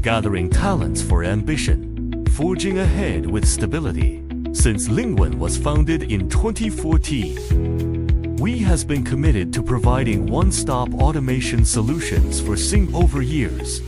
gathering talents for ambition, forging ahead with stability. Since Lingwen was founded in 2014, we has been committed to providing one-stop automation solutions for over years.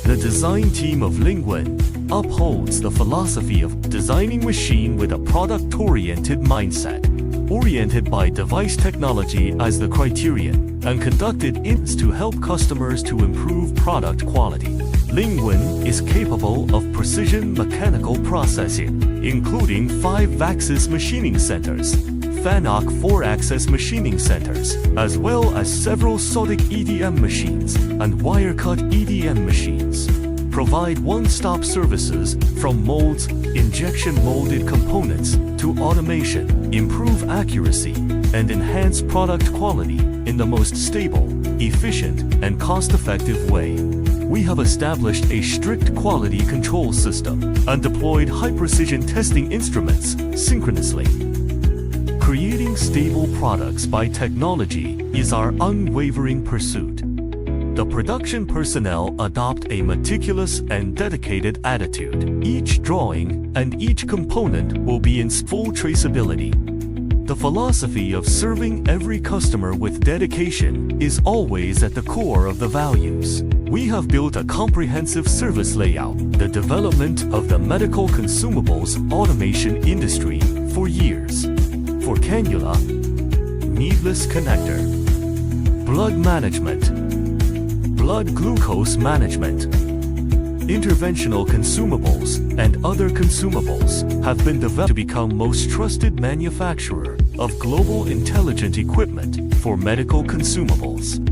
The design team of Lingwen upholds the philosophy of designing machine with a product-oriented mindset, oriented by device technology as the criterion, and conducted INS to help customers to improve product quality. Lingwen is capable of precision mechanical processing, including 5-axis machining centers, FANOC 4-axis machining centers, as well as several SODIC EDM machines and wire-cut EDM machines. Provide one-stop services from molds, injection molded components, to automation, improve accuracy, and enhance product quality in the most stable, efficient, and cost-effective way. We have established a strict quality control system and deployed high-precision testing instruments synchronously. Creating stable products by technology is our unwavering pursuit. The production personnel adopt a meticulous and dedicated attitude. Each drawing and each component will be in full traceability. The philosophy of serving every customer with dedication is always at the core of the values. We have built a comprehensive service layout, the development of the medical consumables automation industry for years. For cannula, needless connector, blood management, blood glucose management, interventional consumables, and other consumables have been developed to become most trusted manufacturer of global intelligent equipment for medical consumables.